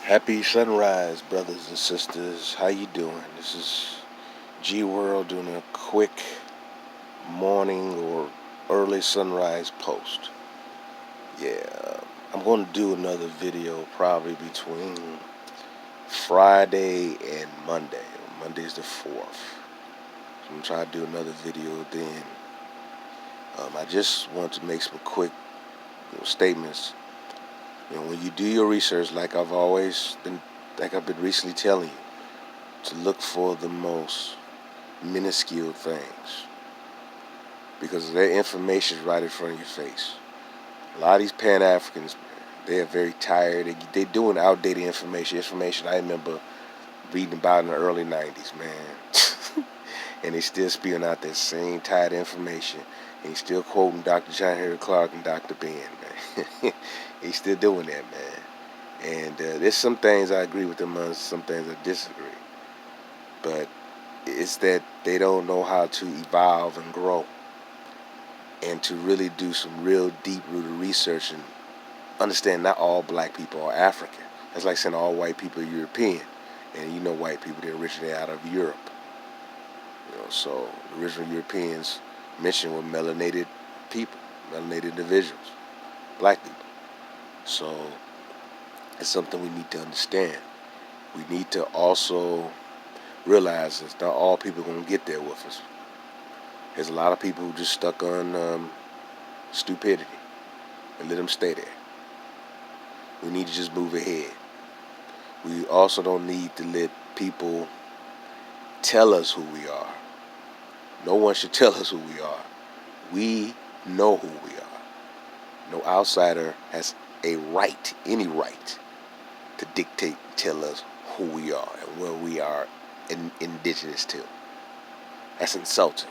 Happy sunrise, brothers and sisters. How you doing? This is G World doing a quick morning or early sunrise post. Yeah, I'm going to do another video probably between Friday and Monday. Monday's the 4th. So I'm trying to do another video then. I just want to make some quick statements. When you do your research, like I've been recently telling you, to look for the most minuscule things because their information is right in front of your face. A lot of these Pan-Africans, they are very tired. They're doing outdated information I remember reading about in the early 90s, man. And they still spewing out that same tired information. And he's still quoting Dr. John Henry Clark and Dr. Ben, man. He's still doing that, man. And there's some things I agree with them on, some things I disagree. But it's that they don't know how to evolve and grow and to really do some real deep-rooted research and understand not all black people are African. That's like saying all white people are European. And white people, they originate out of Europe. So the original Europeans mentioned were melanated people, melanated individuals, black people. So it's something we need to understand. We need to also realize that not all people are going to get there with us. There's a lot of people who just stuck on stupidity and let them stay there. We need to just move ahead. We also don't need to let people tell us who we are. No one should tell us who we are. We know who we are. No outsider has any right to dictate, tell us who we are and where we are indigenous to. That's insulting.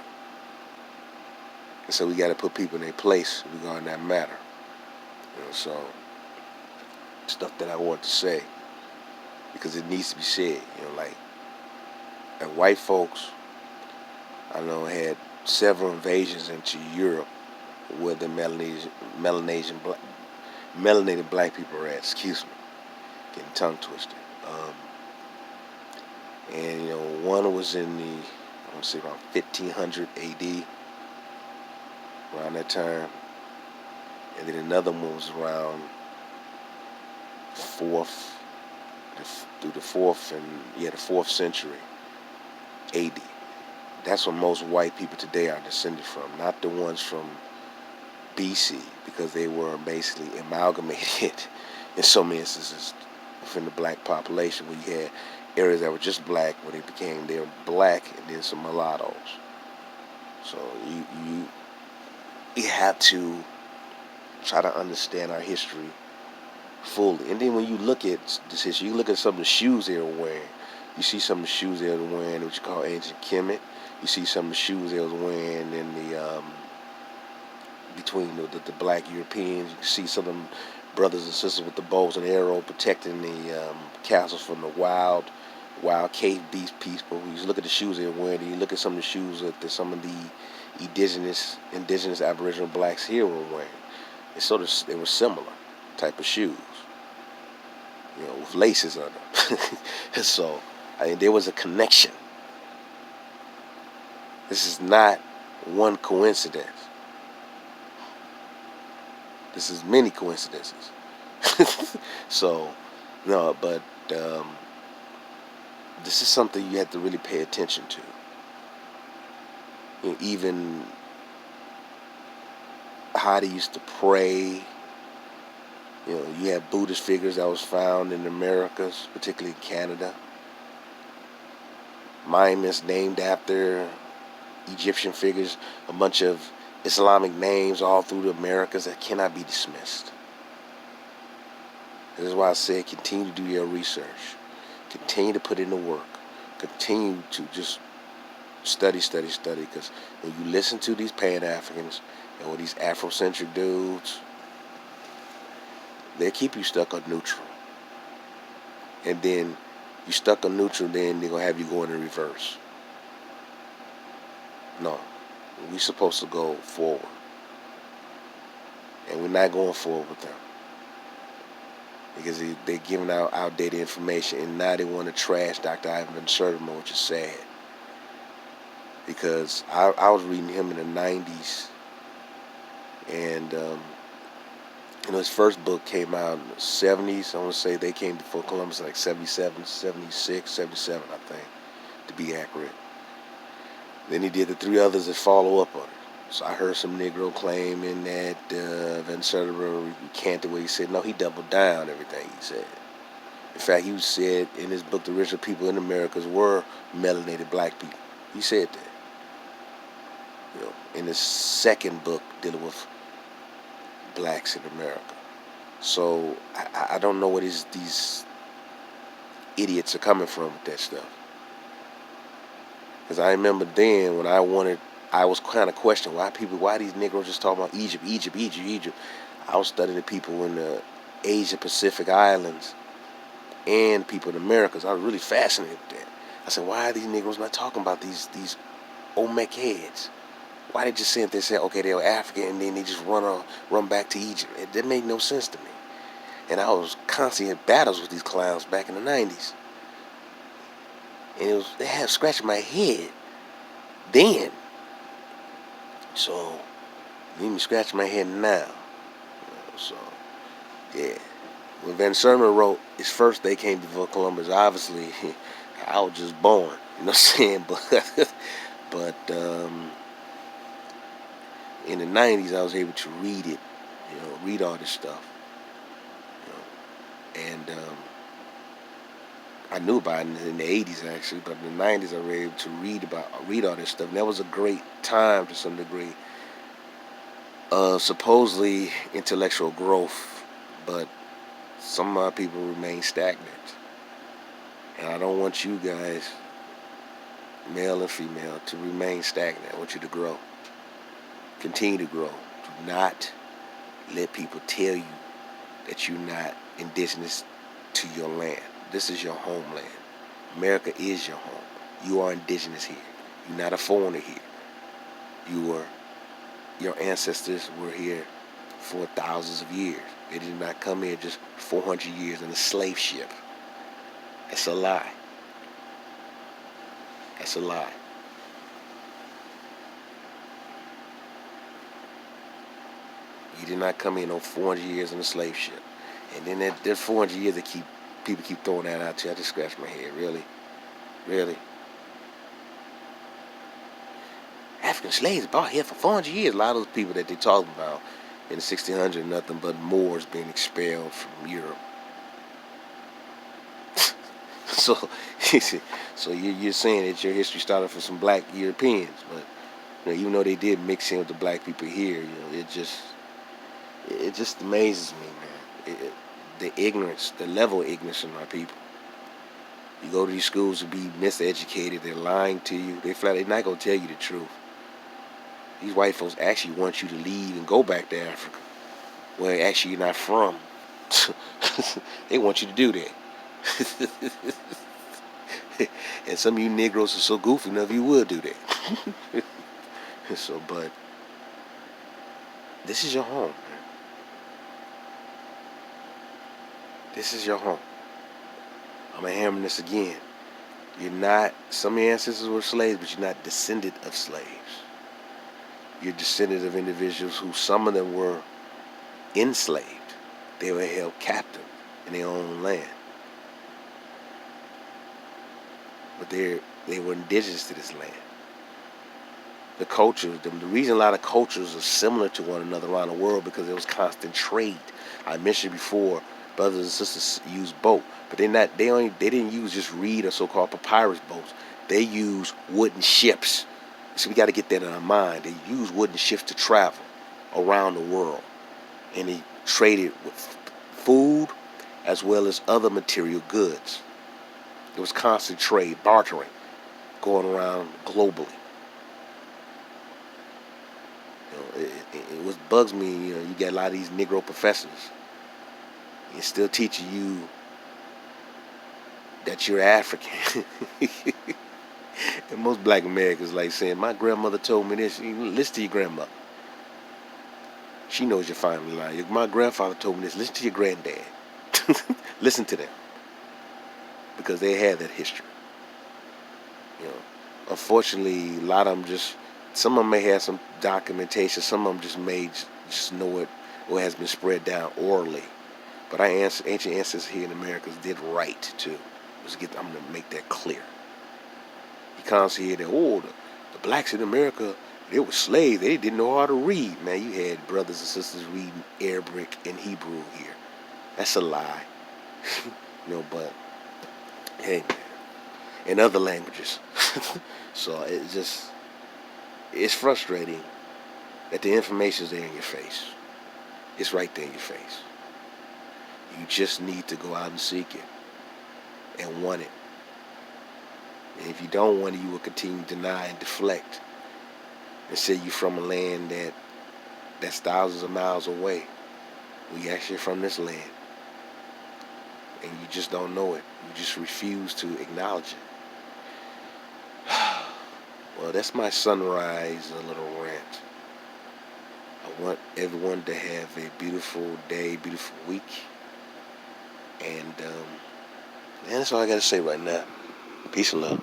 And so we got to put people in their place regarding that matter. So stuff that I want to say because it needs to be said. And white folks, I know, had several invasions into Europe where the melanated black people are at. Excuse me, getting tongue twisted. One was in around 1500 AD, around that time, and then another one was around the fourth century AD. That's where most white people today are descended from, not the ones from BC, because they were basically amalgamated in so many instances within the black population, where you had areas that were just black, where they're black, and then some mulattoes. So you have to try to understand our history fully. And then when you look at this history, you look at some of the shoes they were wearing. You see some of the shoes they were wearing, what you call ancient Kemet. You see some of the shoes they was wearing in between the black Europeans. You see some of them brothers and sisters with the bows and arrows protecting the castles from the wild cave beast people. You look at the shoes they were wearing, and you look at some of the shoes that some of the indigenous Aboriginal blacks here were wearing. They were similar type of shoes, with laces on them. So there was a connection. This is not one coincidence. This is many coincidences. So, no, but this is something you have to really pay attention to. Even how they used to pray. You have Buddhist figures that was found in the Americas, particularly Canada. Monuments named after Egyptian figures, a bunch of Islamic names all through the Americas that cannot be dismissed. This is why I say continue to do your research. Continue to put in the work. Continue to just study, because when you listen to these Pan-Africans and all these Afrocentric dudes, they keep you stuck on neutral. And then you stuck on neutral, then they're going to have you going in reverse. No. We're supposed to go forward. And we're not going forward with them. because they're giving out outdated information, and now they want to trash Dr. Ivan Sertima, which is sad. Because I was reading him in the 90s, and his first book came out in the 70s. I want to say they came before Columbus like 77, 76, 77, I think, to be accurate. Then he did the three others that follow up on it. So I heard some Negro claiming that Van Sertima recanted what he said. No, he doubled down everything he said. In fact, he said in his book, the original people in Americas were melanated black people. He said that. In his second book dealing with blacks in America. So I don't know where these idiots are coming from with that stuff. Because I remember then when I was kind of questioning why these Negroes just talking about Egypt. I was studying the people in the Asia Pacific Islands and people in Americas. I was really fascinated with that. I said, why are these Negroes not talking about these Olmec heads? Why they just sit there and say, okay, they're African, and then they just run back to Egypt? That made no sense to me. And I was constantly in battles with these clowns back in the 90s. And they had scratching my head then. So, leave me scratching my head now. So, yeah. When Van Sertima wrote his first They Came Before Columbus, obviously, I was just born. You know what I'm saying? But in the 90s, I was able to read it, read all this stuff. And I knew about it in the 80s, actually, but in the 90s, I was able to read all this stuff. And that was a great time to some degree of supposedly intellectual growth, but some of my people remain stagnant. And I don't want you guys, male and female, to remain stagnant. I want you to grow. Continue to grow. Do not let people tell you that you're not indigenous to your land. This is your homeland. America is your home. You are indigenous here. You're not a foreigner here. Your ancestors were here for thousands of years. They did not come here just 400 years in a slave ship. That's a lie. That's a lie. You did not come here no 400 years in a slave ship. And then that 400 years people keep throwing that out to you. I just scratch my head. Really? Really? African slaves brought here for 400 years. A lot of those people that they talking about in the 1600s, nothing but Moors being expelled from Europe. So you're saying that your history started from some black Europeans, but even though they did mix in with the black people here, it just amazes me, man. The ignorance, the level of ignorance in my people. You go to these schools to be miseducated. They're lying to you. They're not gonna tell you the truth. These white folks actually want you to leave and go back to Africa, where actually you're not from. They want you to do that. And some of you Negroes are so goofy enough you would do that. But this is your home, man. This is your home. I'm hammering this again. Some of your ancestors were slaves, but you're not descendant of slaves. You're descendant of individuals who some of them were enslaved. They were held captive in their own land. But they were indigenous to this land. The cultures, the reason a lot of cultures are similar to one another around the world because there was constant trade. I mentioned before, brothers and sisters use boat, but they didn't use just reed or so-called papyrus boats. They use wooden ships. So we got to get that in our mind. They use wooden ships to travel around the world, and they traded with food as well as other material goods. There was constant trade, bartering, going around globally. It was bugs me. You got a lot of these Negro professors. They're still teaching you that you're African. And most black Americans like saying, my grandmother told me this. Listen to your grandmother. She knows your family line. My grandfather told me this. Listen to your granddad. Listen to them, because they had that history. You know, unfortunately, a lot of them just, some of them may have some documentation. Some of them just know it, or has been spread down orally. But our ancient ancestors here in America did right too. I'm going to make that clear. You can't see here that, the blacks in America, they were slaves. They didn't know how to read. Man, you had brothers and sisters reading Arabic and Hebrew here. That's a lie. But hey, man, in other languages. So it's frustrating that the information's there in your face. It's right there in your face. You just need to go out and seek it and want it. And if you don't want it, you will continue to deny and deflect and say you're from a land that's thousands of miles away. We actually from this land. And you just don't know it. You just refuse to acknowledge it. Well, that's my sunrise, a little rant. I want everyone to have a beautiful day, beautiful week. And that's all I got to say right now. Peace and love.